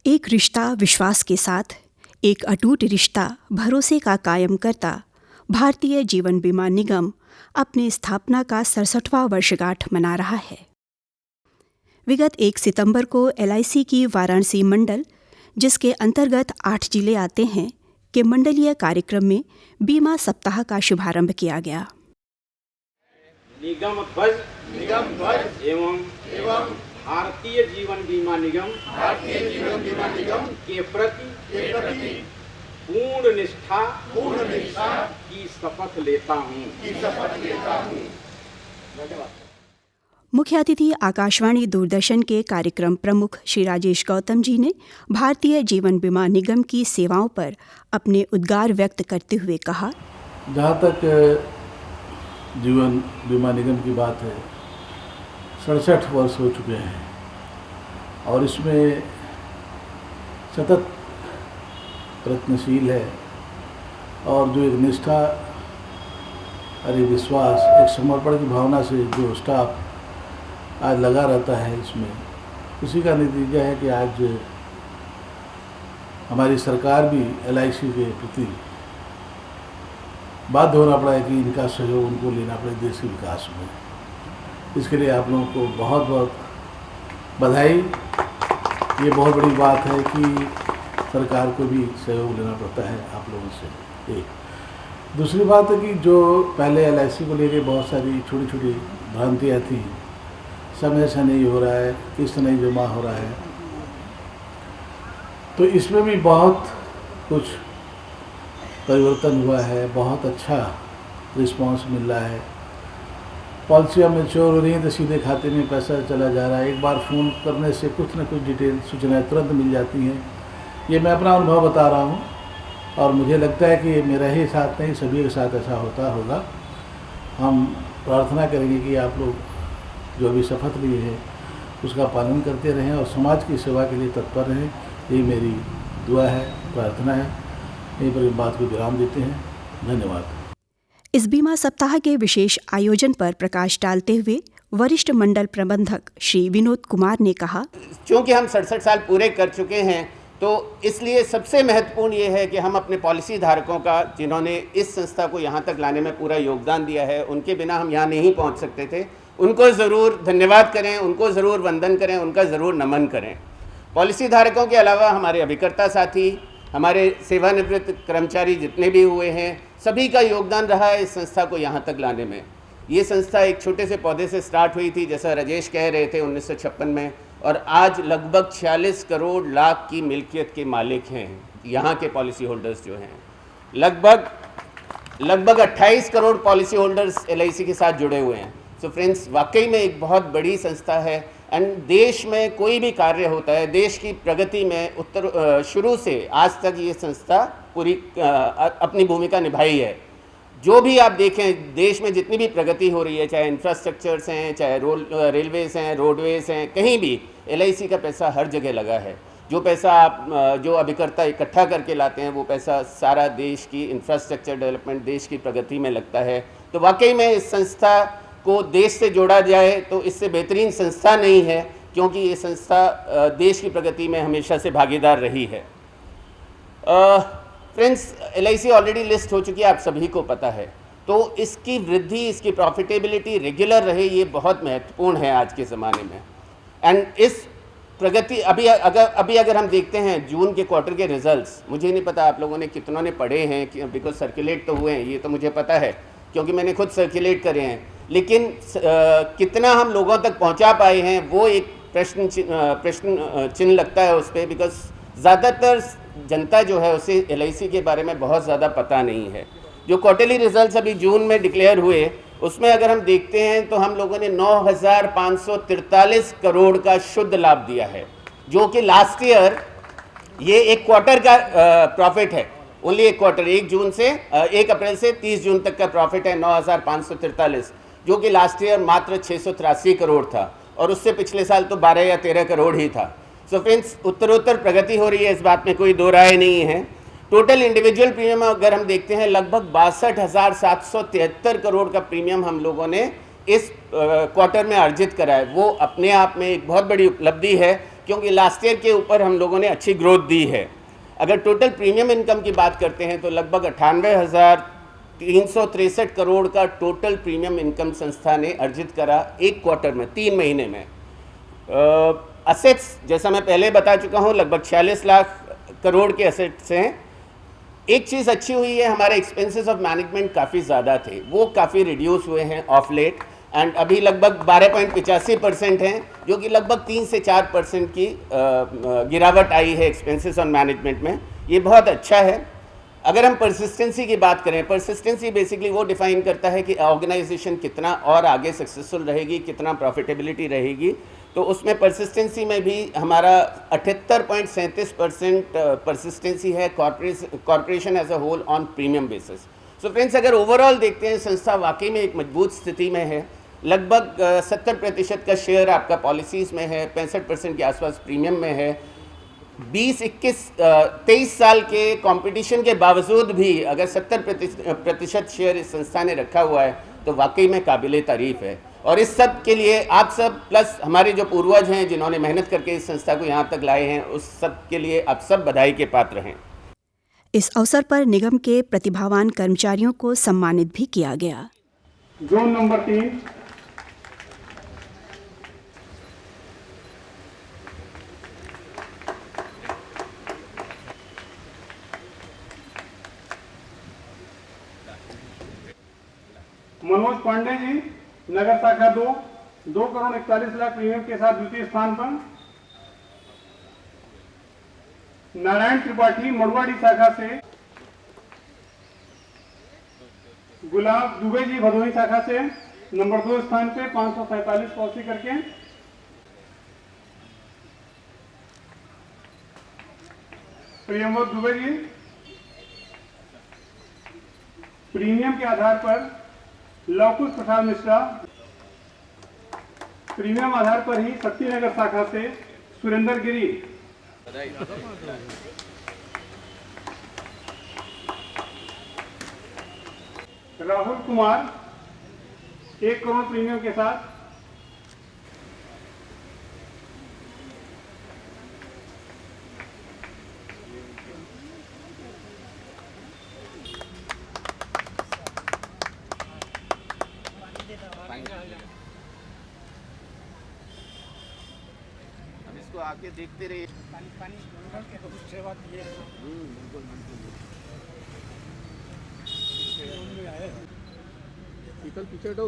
एक रिश्ता विश्वास के साथ, एक अटूट रिश्ता भरोसे का कायम करता भारतीय जीवन बीमा निगम अपनी स्थापना का 67वां वर्षगांठ मना रहा है। विगत 1 सितंबर को LIC की वाराणसी मंडल, जिसके अंतर्गत 8 जिले आते हैं, के मंडलीय कार्यक्रम में बीमा सप्ताह का शुभारंभ किया गया। निगम ध्वज एवं भारतीय जीवन बीमा निगम के प्रति पूर्ण निष्ठा की शपथ लेता हूँ। मुख्य अतिथि आकाशवाणी दूरदर्शन के कार्यक्रम प्रमुख श्री राजेश गौतम जी ने भारतीय जीवन बीमा निगम की सेवाओं पर अपने उद्गार व्यक्त करते हुए कहा, जहाँ तक जीवन बीमा निगम की बात है, 67 वर्ष हो चुके हैं और इसमें सतत प्रयत्नशील है और जो एक निष्ठा और एक विश्वास, एक समर्पण की भावना से जो स्टाफ आज लगा रहता है इसमें, उसी का नतीजा है कि आज हमारी सरकार भी LIC के प्रति बाध्य होना पड़ा है कि इनका सहयोग उनको लेना पड़े देश के विकास में। इसके लिए आप लोगों को बहुत बहुत बधाई। ये बहुत बड़ी बात है कि सरकार को भी सहयोग लेना पड़ता है आप लोगों से। एक दूसरी बात है कि जो पहले LIC को लेके बहुत सारी छोटी छोटी भ्रांतियाँ थी, समय से नहीं हो रहा है, किस्त नहीं जमा हो रहा है, तो इसमें भी बहुत कुछ परिवर्तन हुआ है। बहुत अच्छा रिस्पांस मिल रहा है। पॉलिसियाँ मैच्योर हो रही हैं तो सीधे खाते में पैसा चला जा रहा है। एक बार फ़ोन करने से कुछ न कुछ डिटेल सूचनाएं तुरंत मिल जाती हैं। ये मैं अपना अनुभव बता रहा हूँ और मुझे लगता है कि मेरा ही साथ नहीं, सभी के साथ ऐसा होता होगा। हम प्रार्थना करेंगे कि आप लोग जो भी शपथ लिए हैं उसका पालन करते रहें और समाज की सेवा के लिए तत्पर रहें। ये मेरी दुआ है, प्रार्थना है। यहीं पर इस बात को विराम देते हैं। धन्यवाद। इस बीमा सप्ताह के विशेष आयोजन पर प्रकाश डालते हुए वरिष्ठ मंडल प्रबंधक श्री विनोद कुमार ने कहा, क्योंकि हम 67 साल पूरे कर चुके हैं, तो इसलिए सबसे महत्वपूर्ण ये है कि हम अपने पॉलिसी धारकों का, जिन्होंने इस संस्था को यहाँ तक लाने में पूरा योगदान दिया है, उनके बिना हम यहाँ नहीं पहुँच सकते थे, उनको ज़रूर धन्यवाद करें, उनको ज़रूर वंदन करें, उनका ज़रूर नमन करें। पॉलिसी धारकों के अलावा हमारे अभिकर्ता साथी, हमारे सेवानिवृत्त कर्मचारी जितने भी हुए हैं, सभी का योगदान रहा है इस संस्था को यहाँ तक लाने में। ये संस्था एक छोटे से पौधे से स्टार्ट हुई थी, जैसा राजेश कह रहे थे, 1956 में, और आज लगभग 46 करोड़ लाख की मिल्कियत के मालिक हैं यहाँ के पॉलिसी होल्डर्स जो हैं। लगभग 28 करोड़ पॉलिसी होल्डर्स LIC के साथ जुड़े हुए हैं। सो फ्रेंड्स, वाकई में एक बहुत बड़ी संस्था है। एंड देश में कोई भी कार्य होता है, देश की प्रगति में शुरू से आज तक ये संस्था पूरी अपनी भूमिका निभाई है। जो भी आप देखें, देश में जितनी भी प्रगति हो रही है, चाहे इंफ्रास्ट्रक्चर्स हैं, चाहे रेलवेज़ हैं, रोडवेज़ हैं, कहीं भी LIC का पैसा हर जगह लगा है। जो पैसा आप जो अभिकर्ता इकट्ठा करके लाते हैं, वो पैसा सारा देश की इंफ्रास्ट्रक्चर डेवलपमेंट, देश की प्रगति में लगता है। तो वाकई में इस संस्था को देश से जोड़ा जाए तो इससे बेहतरीन संस्था नहीं है, क्योंकि ये संस्था देश की प्रगति में हमेशा से भागीदार रही है। फ्रेंड्स, LIC ऑलरेडी लिस्ट हो चुकी है, आप सभी को पता है। तो इसकी वृद्धि, इसकी प्रॉफिटेबिलिटी रेगुलर रहे, ये बहुत महत्वपूर्ण है आज के ज़माने में। एंड इस प्रगति अभी अगर हम देखते हैं जून के क्वार्टर के रिजल्ट्स, मुझे नहीं पता आप लोगों ने कितनों ने पढ़े हैं, बिकॉज सर्कुलेट तो हुए हैं, ये तो मुझे पता है क्योंकि मैंने खुद सर्कुलेट करे हैं, लेकिन कितना हम लोगों तक पहुंचा पाए हैं वो एक प्रश्न चिन्ह लगता है उस पर, बिकॉज ज़्यादातर जनता जो है उसे LIC के बारे में बहुत ज़्यादा पता नहीं है। जो क्वार्टरली रिजल्ट्स अभी जून में डिक्लेयर हुए, उसमें अगर हम देखते हैं तो हम लोगों ने 9,543 करोड़ का शुद्ध लाभ दिया है, जो कि लास्ट ईयर ये एक क्वार्टर का प्रॉफिट है। ओनली एक क्वार्टर, 1 अप्रैल से 30 जून तक का प्रॉफिट है 9,543, जो कि लास्ट ईयर मात्र 683 करोड़ था, और उससे पिछले साल तो 12 या 13 करोड़ ही था। सो फ्रेंड्स, उत्तरोत्तर प्रगति हो रही है, इस बात में कोई दो राय नहीं है। टोटल इंडिविजुअल प्रीमियम अगर हम देखते हैं, लगभग 62,773 करोड़ का प्रीमियम हम लोगों ने इस क्वार्टर में अर्जित करा है। वो अपने आप में एक बहुत बड़ी उपलब्धि है, क्योंकि लास्ट ईयर के ऊपर हम लोगों ने अच्छी ग्रोथ दी है। अगर टोटल प्रीमियम इनकम की बात करते हैं तो लगभग 98,363 करोड़ का टोटल प्रीमियम इनकम संस्था ने अर्जित करा एक क्वार्टर में, 3 महीने में। असेट्स जैसा मैं पहले बता चुका हूँ, लगभग 46 लाख करोड़ के असेट्स हैं। एक चीज़ अच्छी हुई है, हमारे एक्सपेंसेस ऑफ मैनेजमेंट काफ़ी ज़्यादा थे, वो काफ़ी रिड्यूस हुए हैं ऑफ लेट, एंड अभी लगभग 12.85% हैं, जो कि लगभग 3 से 4% की गिरावट आई है एक्सपेंसेस ऑन मैनेजमेंट में। ये बहुत अच्छा है। अगर हम परसिस्टेंसी की बात करें, परसिस्टेंसी बेसिकली वो डिफाइन करता है कि ऑर्गेनाइजेशन कितना और आगे सक्सेसफुल रहेगी, कितना प्रॉफिटेबिलिटी रहेगी। तो उसमें परसिस्टेंसी में भी हमारा 78.37% परसिस्टेंसी है corporation as a whole on premium basis. So friends, अगर ओवरऑल देखते हैं संस्था वाकई में एक मजबूत स्थिति में है। लगभग 70% का शेयर आपका पॉलिसीज़ में है, 65% के आसपास प्रीमियम में है। 23 साल के कंपटीशन के बावजूद भी अगर 70% शेयर इस संस्था ने रखा हुआ है तो वाकई में काबिले तारीफ़ है। और इस सब के लिए आप सब प्लस हमारे जो पूर्वज हैं जिन्होंने मेहनत करके इस संस्था को यहाँ तक लाए हैं, उस सब के लिए आप सब बधाई के पात्र हैं। इस अवसर पर निगम के प्रतिभावान कर्मचारियों को सम्मानित भी किया गया। जोन नंबर 3 मनोज पांडे जी, नगर शाखा 2 करोड़ 41 लाख प्रीमियम के साथ द्वितीय स्थान पर। नारायण त्रिपाठी, मड़वाड़ी शाखा से। गुलाब दुबे जी, भदोही शाखा से नंबर 2 स्थान पे 547 पॉलिसी करके। प्रियंवत दुबे जी, प्रीमियम के आधार पर। लवकुश प्रसाद मिश्रा, प्रीमियम आधार पर ही शक्तिनगर शाखा से। सुरेंद्र गिरी, राहुल कुमार 1 करोड़ प्रीमियम के साथ। अब इसको आके देखते रहिए। पीतल पीछे हटो।